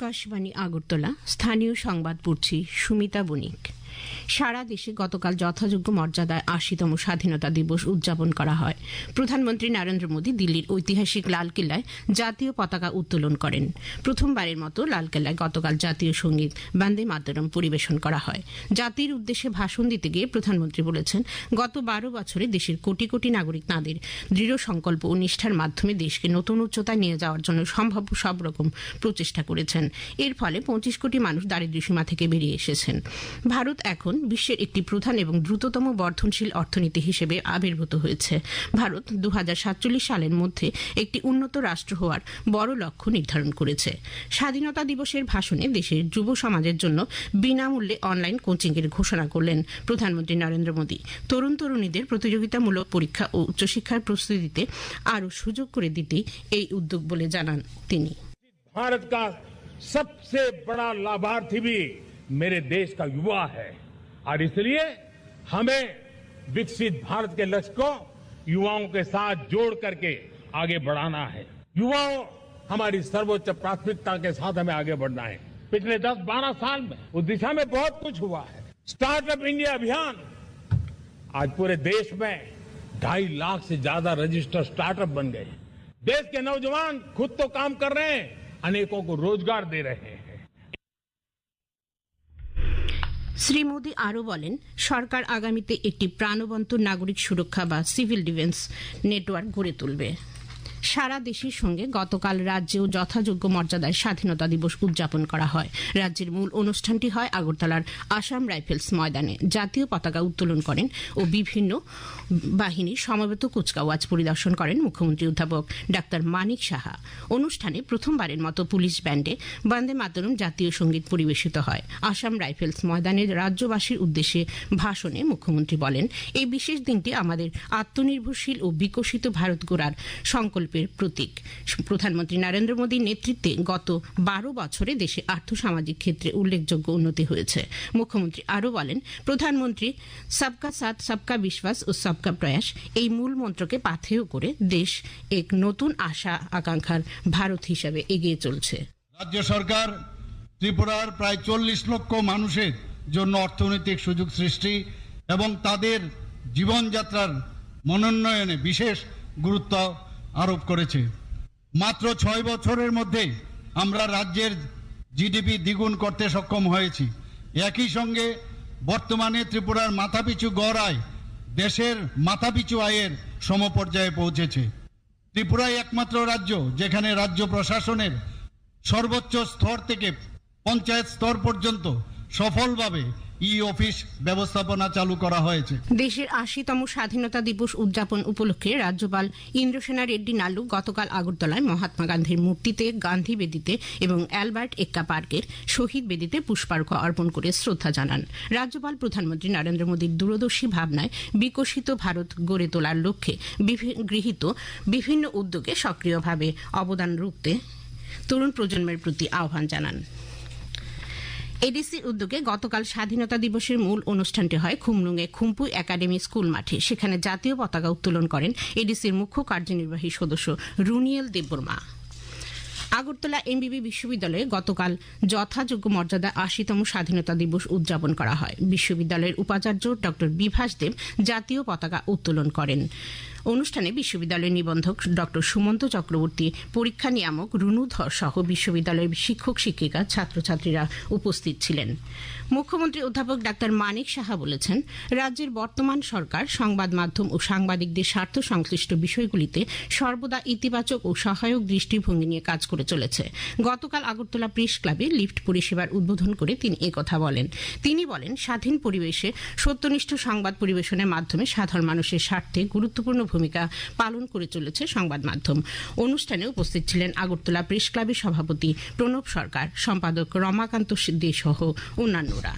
আকাশবাণী আগরতলা স্থানীয় সংবাদ পড়ছি সুমিতা বণিক। সারা দেশে গতকাল যথাযোগ্য মর্যাদায় ৮০তম স্বাধীনতা দিবস উদযাপন করা হয়। প্রধানমন্ত্রী নরেন্দ্র মোদী দিল্লির ঐতিহাসিক লালকেল্লায় জাতীয় পতাকা উত্তোলন করেন। প্রথমবারের মতো লালকেল্লায় গতকাল জাতীয় সঙ্গীত বন্দে মাতরম পরিবেশন করা হয়। জাতির উদ্দেশ্যে ভাষণ দিতে গিয়ে প্রধানমন্ত্রী বলেছেন, গত ১২ বছরে দেশের কোটি কোটি নাগরিক তাঁদের দৃঢ় সংকল্প ও নিষ্ঠার মাধ্যমে দেশকে নতুন উচ্চতায় নিয়ে যাওয়ার জন্য সম্ভাব্য সব রকম প্রচেষ্টা করেছেন। এর ফলে ২৫ কোটি মানুষ দারিদ্র্যসীমা থেকে বেরিয়ে এসেছেন। ভারত এখন বিশ্বের একটি প্রধান এবং দ্রুততম বর্ধনশীল অর্থনীতি হিসেবে আবির্ভূত হয়েছে। ভারত ২০৪৭ সালের মধ্যে একটি উন্নত রাষ্ট্র হওয়ার বড় লক্ষ্য নির্ধারণ করেছে। স্বাধীনতা দিবসের ভাষণে দেশের যুব সমাজের জন্য বিনামূল্যে অনলাইন কোচিংয়ের ঘোষণা করলেন প্রধানমন্ত্রী নরেন্দ্র মোদী। তরুণ তরুণীদের প্রতিযোগিতামূলক পরীক্ষা ও উচ্চশিক্ষার প্রস্তুতিতে আরও সুযোগ করে দিতেই এই উদ্যোগ বলে জানান তিনি। भारत का सबसे बड़ा लाभार्थी भी मेरे देश का युवा है और इसलिए हमें विकसित भारत के लक्ष्य को युवाओं के साथ जोड़ करके आगे बढ़ाना है। युवाओं हमारी सर्वोच्च प्राथमिकता के साथ हमें आगे बढ़ना है। पिछले 10-12 साल में उस दिशा में बहुत कुछ हुआ है। स्टार्टअप इंडिया अभियान आज पूरे देश में 2.5 लाख से ज्यादा रजिस्टर्ड स्टार्टअप बन गए। देश के नौजवान खुद तो काम कर रहे हैं, अनेकों को रोजगार दे रहे हैं। শ্রী মোদী আরও বলেন, সরকার আগামীতে একটি প্রাণবন্ত নাগরিক সুরক্ষা বা সিভিল ডিফেন্স নেটওয়ার্ক গড়ে তুলবে। সারা দেশের সঙ্গে গতকাল রাজ্যেও যথাযোগ্য মর্যাদায় স্বাধীনতা দিবস উদযাপন করা হয়। রাজ্যের মূল অনুষ্ঠানটি হয় আগরতলার আসাম রাইফেলস ময়দানে। জাতীয় পতাকা উত্তোলন করেন ও বিভিন্ন বাহিনীর সমবেত কুচকাওয়াজ পরিদর্শন করেন মুখ্যমন্ত্রী অধ্যাপক ডাক্তার মানিক সাহা। অনুষ্ঠানে প্রথমবারের মতো পুলিশ ব্যান্ডে বন্দে মাতরম জাতীয় সঙ্গীত পরিবেশিত হয়। আসাম রাইফেলস ময়দানের রাজ্যবাসীর উদ্দেশ্যে ভাষণে মুখ্যমন্ত্রী বলেন, এই বিশেষ দিনটি আমাদের আত্মনির্ভরশীল ও বিকশিত ভারত গড়ার সংকল্প প্রতীক। প্রধানমন্ত্রী নরেন্দ্র মোদীর নেতৃত্বে গত ১২ বছরে দেশে আর্থসামাজিক ক্ষেত্রে উল্লেখযোগ্য উন্নতি হয়েছে। মুখ্যমন্ত্রী আরও বলেন, প্রধানমন্ত্রী সবকা সাথ সবকা বিশ্বাস ও সবকা প্রয়াস এই মূল মন্ত্রকে পাথেয় করে দেশ এক নতুন আশা আকাঙ্ক্ষার ভারত হিসাবে এগিয়ে চলছে। রাজ্য সরকার ত্রিপুরার প্রায় ৪০ লক্ষ মানুষের জন্য অর্থনৈতিক সুযোগ সৃষ্টি এবং তাদের জীবনযাত্রার মনোন্নয়নে বিশেষ গুরুত্ব আরোপ করেছে। মাত্র ৬ বছরের মধ্যে আমরা রাজ্যের জিডিপি দ্বিগুণ করতে সক্ষম হয়েছি। একই সঙ্গে বর্তমানে ত্রিপুরার মাথাপিছু গড় আয় দেশের মাথাপিছু আয়ের সমপর্যায়ে পৌঁছেছে। ত্রিপুরাই একমাত্র রাজ্য যেখানে রাজ্য প্রশাসনের সর্বোচ্চ স্তর থেকে পঞ্চায়েত স্তর পর্যন্ত সফলভাবে ই অফিস ব্যবস্থাপনা চালু করা হয়েছে। দেশের ৮০তম স্বাধীনতা দিবস উদযাপন উপলক্ষে রাজ্যপাল ইন্দ্রসেনা রেড্ডি নালু গতকাল আগরতলায় মহাত্মা গান্ধীর মূর্তিতে, গান্ধী বেদিতে এবং অ্যালবার্ট এক্কা পার্কের শহীদ বেদিতে পুষ্পার্ঘ অর্পণ করে শ্রদ্ধা জানান। রাজ্যপাল প্রধানমন্ত্রী নরেন্দ্র মোদীর দূরদর্শী ভাবনায় বিকশিত ভারত গড়ে তোলার লক্ষ্যে গৃহীত বিভিন্ন উদ্যোগে সক্রিয়ভাবে অবদান রাখতে তরুণ প্রজন্মের প্রতি আহ্বান জানান। এডিসির উদ্যোগে গতকাল স্বাধীনতা দিবসের মূল অনুষ্ঠানটি হয় খুমলুঙে খুম্পু একাডেমি স্কুল মাঠে। সেখানে জাতীয় পতাকা উত্তোলন করেন এডিসির মুখ্য কার্যনির্বাহী সদস্য রুনিয়েল দেববর্মা। আগরতলা এমবিবি বিশ্ববিদ্যালয়ে গতকাল যথাযোগ্য মর্যাদা ৮০তম স্বাধীনতা দিবস উদযাপন করা হয়। বিশ্ববিদ্যালয়ের উপাচার্য ড বিভাস দেব জাতীয় পতাকা উত্তোলন করেন। অনুষ্ঠানে বিশ্ববিদ্যালয়ের নিবন্ধক ড সুমন্ত চক্রবর্তী, পরীক্ষা নিয়ামক রুনু ধর সহ বিশ্ববিদ্যালয়ের শিক্ষক শিক্ষিকা, ছাত্রছাত্রীরা উপস্থিত ছিলেন। মুখ্যমন্ত্রী অধ্যাপক ডাক্তার মানিক সাহা বলেছেন, রাজ্যের বর্তমান সরকার সংবাদ মাধ্যম ও সাংবাদিকদের স্বার্থ সংশ্লিষ্ট বিষয়গুলিতে সর্বদা ইতিবাচক ও সহায়ক দৃষ্টিভঙ্গি নিয়ে কাজ করে চলেছে। গতকাল আগরতলা প্রেস ক্লাবে লিফট পরিষেবার উদ্বোধন করে তিনি একথা বলেন। তিনি বলেন, স্বাধীন পরিবেশে সত্যনিষ্ঠ সংবাদ পরিবেশনের মাধ্যমে সাধারণ মানুষের স্বার্থে গুরুত্বপূর্ণ ভূমিকা পালন করে চলেছে সংবাদ মাধ্যম। অনুষ্ঠানে উপস্থিত ছিলেন আগরতলা প্রেস ক্লাবের সভাপতি প্রণব সরকার, সম্পাদক রমাকান্ত দে সহ অন্যান্যরা।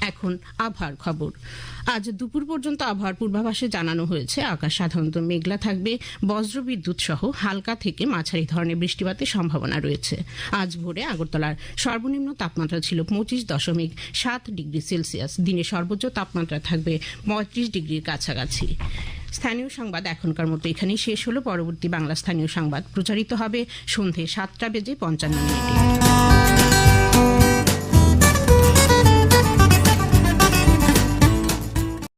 এখন আবহাওয়ার খবর। আজ দুপুর পর্যন্ত আবহাওয়ার পূর্বাভাসে জানানো হয়েছে আকাশ সাধারণত মেঘলা থাকবে, বজ্রবিদ্যুৎ সহ হালকা থেকে মাঝারি ধরনের বৃষ্টিপাতের সম্ভাবনা রয়েছে। আজ ভোরে আগরতলার সর্বনিম্ন তাপমাত্রা ছিল 25.7 ডিগ্রি সেলসিয়াস। দিনে সর্বোচ্চ তাপমাত্রা থাকবে 35 ডিগ্রির কাছাকাছি। স্থানীয় সংবাদ এখনকার মতো এখানেই শেষ হলো। পরবর্তী বাংলা স্থানীয় সংবাদ প্রচারিত হবে সন্ধে 7:55 মিনিটে।